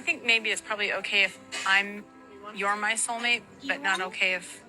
think maybe it's probably okay if you're my soulmate, but not okay if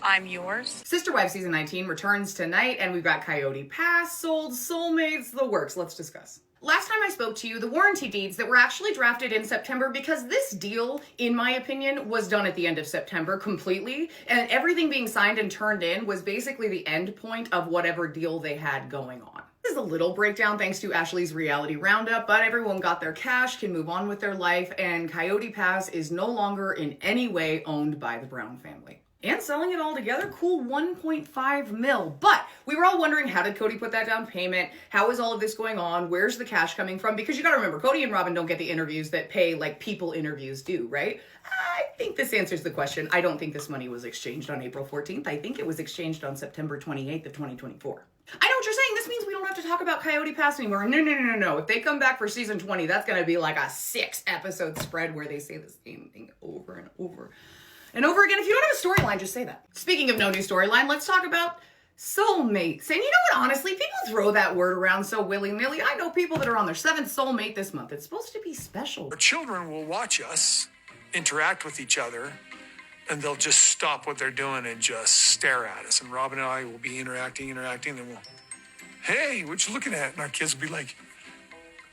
I'm yours. Sister Wives season 19 returns tonight, and we've got Kody Pass, sold, soulmates, the works. Let's discuss. Last time I spoke to you, the warranty deeds that were actually drafted in September, because this deal, in my opinion, was done at the end of September completely, and everything being signed and turned in was basically the end point of whatever deal they had going on. This is a little breakdown thanks to Ashley's reality roundup, but everyone got their cash, can move on with their life, and Kody Pass is no longer in any way owned by the Brown family. And selling it all together, cool, 1.5 mil. But we were all wondering, how did Kody put that down payment? How is all of this going on? Where's the cash coming from? Because you gotta remember, Kody and Robin don't get the interviews that pay like people interviews do, right? I think this answers the question. I don't think this money was exchanged on April 14th. I think it was exchanged on September 28th of 2024. I know what you're saying. This means we don't have to talk about Kody Pass anymore. No. If they come back for season 20, that's gonna be like a 6-episode spread where they say the same thing over and over and over again. If you don't have a storyline, just say that. Speaking of no new storyline, let's talk about soulmates. And you know what, honestly, people throw that word around so willy-nilly. I know people that are on their 7th soulmate this month. It's supposed to be special. Our children will watch us interact with each other, and they'll just stop what they're doing and just stare at us. And Robin and I will be interacting, and then we'll, hey, what you looking at? And our kids will be like,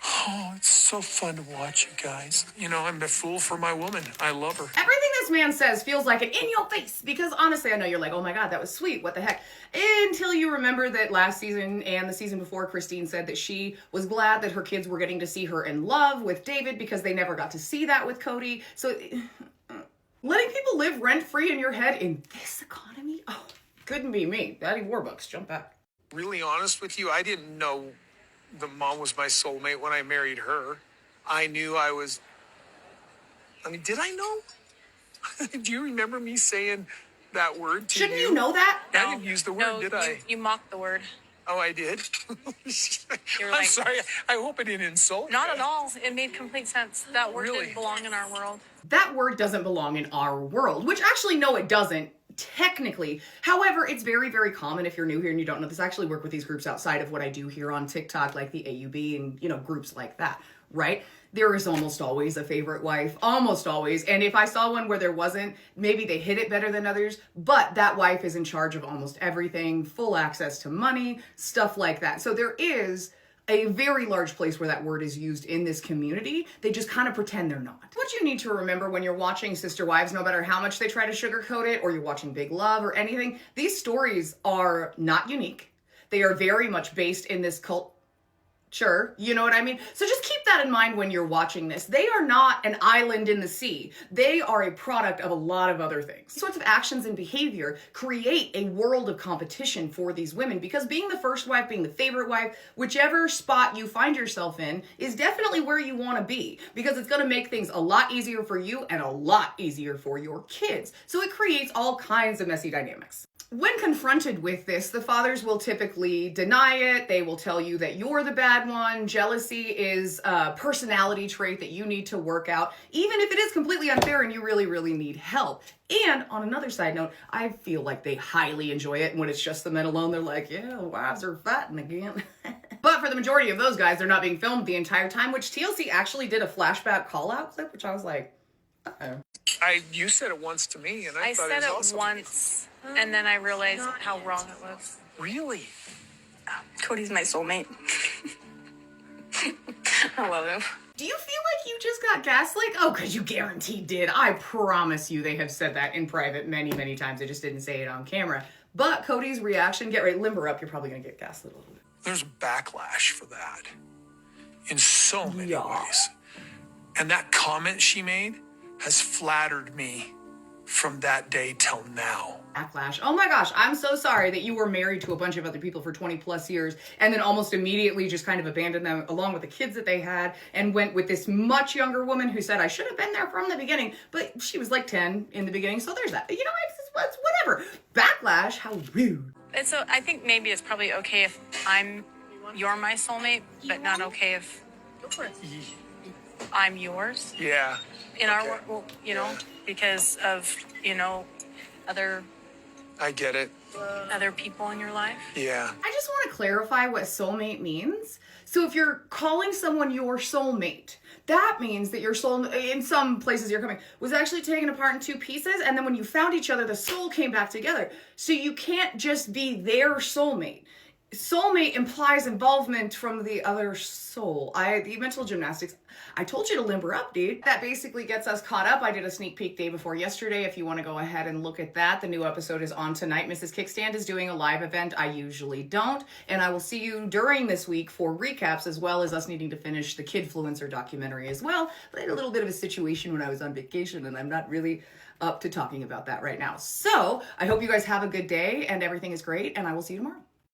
oh, it's so fun to watch you guys. You know, I'm a fool for my woman. I love her. Everything this man says feels like an in your face, because honestly, I know you're like, oh my God, that was sweet. What the heck? Until you remember that last season and the season before, Christine said that she was glad that her kids were getting to see her in love with David because they never got to see that with Kody. So letting people live rent-free in your head in this economy? Oh, couldn't be me. Daddy Warbucks, jump back. Really honest with you, I didn't know the mom was my soulmate when I married her. I knew I was... I mean, did I know? Do you remember me saying that word to Shouldn't you know that? I didn't use the word, did I? You mocked the word. Oh, I did? You're I'm like, sorry. I hope I didn't insult not you. at all. It made complete sense. That word Really? didn't belong in our world. That word doesn't belong in our world, which actually, no, it doesn't. Technically. However, it's very, very common if you're new here and you don't know this. I actually work with these groups outside of what I do here on TikTok, like the AUB and, groups like that, right? There is almost always a favorite wife, almost always. And if I saw one where there wasn't, maybe they hit it better than others, but that wife is in charge of almost everything, full access to money, stuff like that. So there is a very large place where that word is used in this community. They just kind of pretend they're not. What you need to remember when you're watching Sister Wives, no matter how much they try to sugarcoat it, or you're watching Big Love or anything, these stories are not unique. They are very much based in this culture. You know what I mean? So just keep that in mind when you're watching this. They are not an island in the sea. They are a product of a lot of other things. These sorts of actions and behavior create a world of competition for these women, because being the first wife, being the favorite wife, whichever spot you find yourself in is definitely where you want to be, because it's going to make things a lot easier for you and a lot easier for your kids. So it creates all kinds of messy dynamics. When confronted with this, the fathers will typically deny it. They will tell you that you're the bad one. Jealousy is a personality trait that you need to work out, even if it is completely unfair and you really, really need help. And on another side note, I feel like they highly enjoy it. And when it's just the men alone, they're like, yeah, wives are fighting again. But for the majority of those guys, they're not being filmed the entire time, which TLC actually did a flashback call-out clip, which I was like, uh-oh. You said it once to me, and I thought said it was it awesome. once, and then I realized how wrong it was. Really? Cody's my soulmate. I love him. Do you feel like you just got gaslit? Oh, because you guaranteed did. I promise you they have said that in private many, many times. They just didn't say it on camera. But Cody's reaction, get ready, limber up. You're probably going to get gaslit a little bit. There's backlash for that in so many ways. And that comment she made has flattered me from that day till now. Backlash. Oh my gosh, I'm so sorry that you were married to a bunch of other people for 20 plus years and then almost immediately just kind of abandoned them along with the kids that they had and went with this much younger woman who said, I should have been there from the beginning, but she was like 10 in the beginning, so there's that. It's whatever. Backlash, how rude. So I think maybe it's probably okay if you're my soulmate, but not okay if I'm yours. Yeah. In our world, because of, other I get it. other people in your life. Yeah. I just want to clarify what soulmate means. So if you're calling someone your soulmate, that means that your soul, in some places you're coming, was actually taken apart in two pieces, and then when you found each other, the soul came back together. So you can't just be their soulmate. Soulmate implies involvement from the other soul. The mental gymnastics, I told you to limber up, dude. That basically gets us caught up. I did a sneak peek day before yesterday. If you want to go ahead and look at that, the new episode is on tonight. Mrs. Kickstand is doing a live event. I usually don't. And I will see you during this week for recaps, as well as us needing to finish the Kidfluencer documentary as well. But I had a little bit of a situation when I was on vacation, and I'm not really up to talking about that right now. So I hope you guys have a good day and everything is great, and I will see you tomorrow.